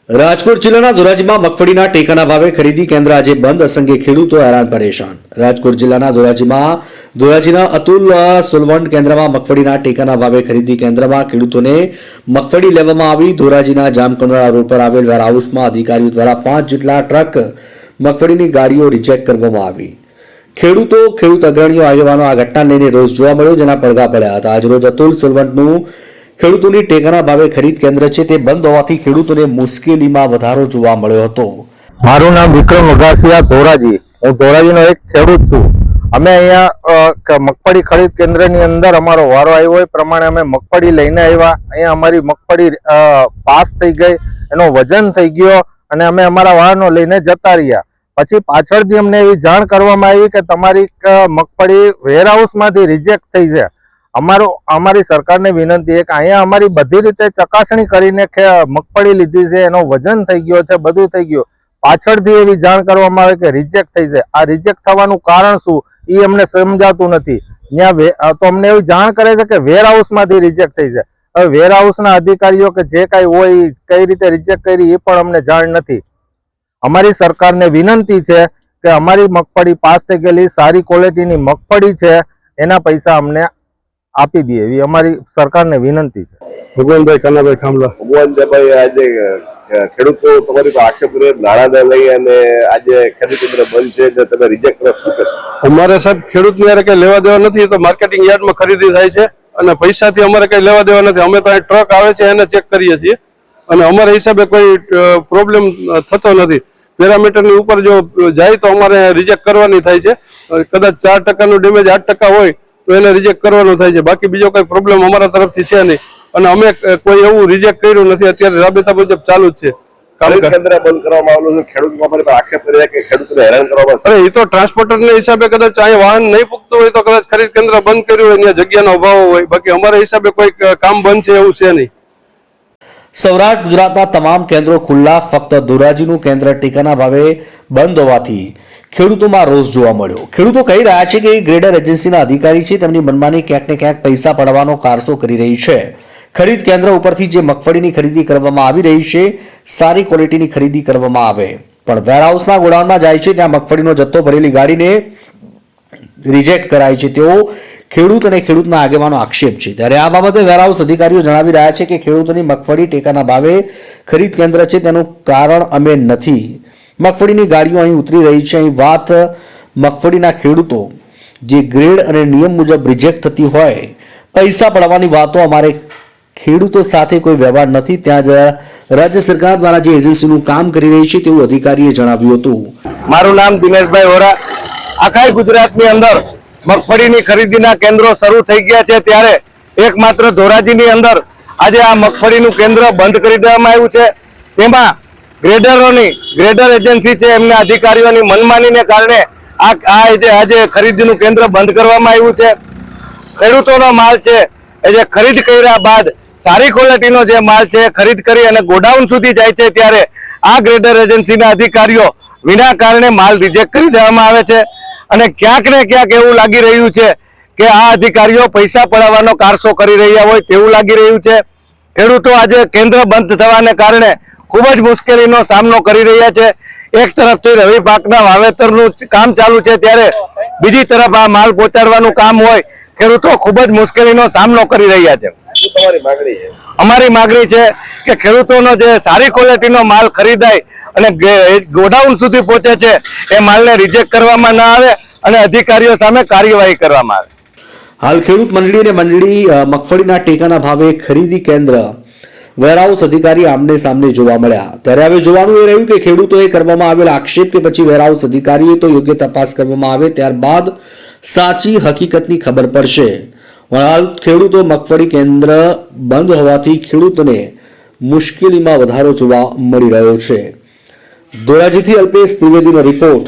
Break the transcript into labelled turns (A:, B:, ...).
A: રાજકોટ જિલ્લાના ધોરાજીમાં મગફળીના ટેકાના ભાવે ખરીદી કેન્દ્ર આજે બંધ. અસંખ્ય ખેડૂતો હેરાન પરેશાન. રાજકોટ જિલ્લાના ધોરાજીના અતુલ સોલવન્ટ કેન્દ્રમાં મગફળીના ટેકાના ભાવે ખરીદી કેન્દ્રમાં ખેડૂતોને મગફળી લેવામાં આવી. ધોરાજીના જામકંડોળા રોડ પર આવેલ વેરહાઉસમાં અધિકારીઓ દ્વારા 5 જેટલા ટ્રક મગફળીની ગાડીઓ રિજેક્ટ કરવામાં આવી. ખેડૂત અગ્રણીઓ આગેવાનો આ ઘટનાને લઈને રોષ જોવા મળ્યો, જેના પડઘા પડ્યા હતા. આજરોજ અતુલ સોલવન્ટનું ખેડૂતોની ટેકાના ભાવે ખરીદ કેન્દ્ર છે તે બંધ હોવાથી ખેડૂતોને મુશ્કેલીમાં વધારો જોવા મળ્યો હતો.
B: મારું નામ વિક્રમ અગાસિયા, ધોરાજી. હું ધોરાજીનો એક ખેડૂત છું. અમે અહીંયા મગફળી ખરીદ કેન્દ્રની અંદર અમારો વારો આવ્યો એ પ્રમાણે અમે મગફળી લઈને આવ્યા. અહીંયા અમારી મગફળી પાસ થઈ ગઈ, એનો વજન થઈ ગયો અને અમે અમારા વાહનો લઈને જતા રહ્યા. પછી પાછળથી અમને એવી જાણ કરવામાં આવી કે તમારી મગફળી વેરહાઉસમાંથી રિજેક્ટ થઈ છે. અમારી સરકારને વિનંતી છે કે અહીંયા અમારી બધી રીતે ચકાસણી કરીને મગફળી લીધી છે, એનો વજન થઈ ગયો છે, બધું થઈ ગયું. પાછળથી એવી જાણ કરવામાં આવે કે રિજેક્ટ થઈ છે. આ રિજેક્ટ થવાનું કારણ શું એ અમને સમજાતું નથી. તો અમને એવી જાણ કરે છે કે વેરહાઉસમાંથી રિજેક્ટ થઈ છે. હવે વેરહાઉસના અધિકારીઓ કે જે કાંઈ હોય એ કઈ રીતે રિજેક્ટ કરી એ પણ અમને જાણ નથી. અમારી સરકારને વિનંતી છે કે અમારી મગફળી પાસ થઈ ગયેલી સારી ક્વોલિટીની મગફળી છે, એના પૈસા અમને આપી દે એવી અમારી સરકારને વિનંતી છે.
C: ભગવાનભાઈ કનાભાઈ ખામલા. ભગવાનભાઈ, આજે ખેડૂતો તમારી પાસે આક્ષેપ કરે નાણાં લઈ અને આજે ખેડૂત કેન્દ્ર બંધ છે, તમે રિજેક્ટ કરો શું કહેશો? અમારે સાહેબ ખેડૂતને યાર કઈ લેવા દેવા નથી. તો માર્કેટિંગ યાર્ડમાં ખરીદી થાય છે અને પૈસાથી અમારે કઈ લેવા દેવા નથી. અમે તો અહીં ટ્રક આવે છે એને ચેક કરીએ છીએ અને અમારા હિસાબે કોઈ પ્રોબ્લેમ થતો નથી. પેરામીટરની ઉપર જો જાય તો અમારે રિજેક્ટ કરવાની થાય છે. કદાચ 4% ડેમેજ 8% હોય તો એને રિજેક્ટ કરવાનું થાય છે. બાકી બીજો કઈ પ્રોબ્લેમ અમારા તરફથી છે નહીં અને અમે કોઈ એવું રિજેક્ટ કર્યું નથી. અત્યારે રાબેતા મુજબ ચાલુ જ છે. કેન્દ્ર બંધ કરવામાં આવેલું છે. ખેડૂત આક્ષેપ કર્યા કે ખેડૂતોને હેરાન કરવામાં. અરે એ તો ટ્રાન્સપોર્ટરના હિસાબે કદાચ અહીંયા વાહન નહીં પૂગતું હોય તો કદાચ ખરીદ કેન્દ્ર બંધ કર્યું હોય, ત્યાં જગ્યાનો અભાવ હોય. બાકી અમારા હિસાબે કોઈ કામ બંધ છે એવું છે નહીં.
A: સૌરાષ્ટ્ર ગુજરાતના તમામ કેન્દ્રો ખુલ્લા, ફક્ત ધોરાજીનું કેન્દ્ર ટેકાના ભાવે બંધ હોવાથી ખેડૂતોમાં રોષ જોવા મળ્યો. ખેડૂતો કહી રહ્યા છે કે ગ્રેડર એજન્સીના અધિકારી છે તેમની મનમાની ક્યાંક ને ક્યાંક પૈસા પડવાનો કારસો કરી રહી છે. ખરીદ કેન્દ્ર ઉપરથી જે મગફળીની ખરીદી કરવામાં આવી રહી છે, સારી ક્વોલિટીની ખરીદી કરવામાં આવે, પણ વેરહાઉસના ગોડાઉનમાં જાય છે ત્યાં મગફળીનો જથ્થો ભરેલી ગાડીને રિજેક્ટ કરાય છે. તેઓ ખેડૂત અને ખેડૂતના આગેવાનો આક્ષેપ છે. ત્યારે આ બાબતે વેરહાઉસ અધિકારીઓ જણાવી રહ્યા છે કે ખેડૂતોની મગફળી ટેકાના ભાવે ખરીદ કેન્દ્ર છે તેનું કારણ અમે નથી. મગફળીની ગાડીઓ અહીં ઉતરી રહી છે. અહીં વાત મગફળીના ખેડૂતો જે ગ્રેડ અને નિયમ મુજબ રિજેક્ટ થતી હોય, પૈસા પડવાની વાતો, અમારે ખેડૂતો સાથે કોઈ વ્યવહાર નથી. ત્યાં જ રાજ્ય સરકાર દ્વારા જે એજન્સીનું કામ કરી રહી છે તેવું અધિકારીએ જણાવ્યું હતું.
B: મારું નામ દિનેશભાઈ વોરા. આખા ગુજરાતની અંદર મગફળીની ખરીદીના કેન્દ્રો શરૂ થઈ ગયા છે, ત્યારે એકમાત્ર ધોરાજીની અંદર આજે આ મગફળીનું કેન્દ્ર બંધ કરી દેવામાં આવ્યું છે. તેમાં ગ્રેડર એજન્સી છે એમના અધિકારીઓની મનમાનીને કારણે આજે ખરીદીનું કેન્દ્ર બંધ કરવામાં આવ્યું છે. ખેડૂતોનો માલ છે એ જે ખરીદ કર્યા બાદ સારી ક્વોલિટીનો જે માલ છે ખરીદ કરી અને ગોડાઉન સુધી જાય છે, ત્યારે આ ગ્રેડર એજન્સીના અધિકારીઓ વિના કારણે માલ રિજેક્ટ કરી દેવામાં આવે છે. અને ક્યાંક ને ક્યાંક એવું લાગી રહ્યું છે કે આ અધિકારીઓ પૈસા પડાવવાનો કારસો કરી રહ્યા હોય તેવું લાગી રહ્યું છે. ખેડૂતો આજે કેન્દ્ર બંધ થવાને કારણે ખૂબ જ મુશ્કેલીનો સામનો કરી રહ્યા છે. એક તરફથી રવિ પાકના વાવેતરનું કામ ચાલુ છે, ત્યારે બીજી તરફ આ માલ પહોંચાડવાનું કામ હોય, ખેડૂતો ખૂબ જ મુશ્કેલીનો સામનો કરી રહ્યા છે. અમારી માગણી છે કે ખેડૂતોનો જે સારી ક્વોલિટીનો માલ ખરીદાય અને ગોડાઉન સુધી પહોંચે છે એ માલને રિજેક્ટ કરવામાં ના આવે અને અધિકારીઓ સામે કાર્યવાહી કરવામાં આવે.
A: હાલ ખેડૂત મંડળી અને મંડળી મગફળીના ટેકાના ભાવે ખરીદી કેન્દ્ર વેરહાઉસ અધિકારી આમને સામને જોવા મળ્યા. ત્યારે હવે જોવાનું એ રહ્યું કે ખેડૂતોએ કરવામાં આવેલ આક્ષેપ કે પછી વેરહાઉસ અધિકારીએ તો યોગ્ય તપાસ કરવામાં આવે, ત્યારબાદ સાચી હકીકતની ખબર પડશે. હાલ ખેડૂતો મગફળી કેન્દ્ર બંધ હોવાથી ખેડૂતોને મુશ્કેલીમાં વધારો જોવા મળી રહ્યો છે. ધોરાજીથી અલ્પેશ ત્રિવેદીનો રિપોર્ટ.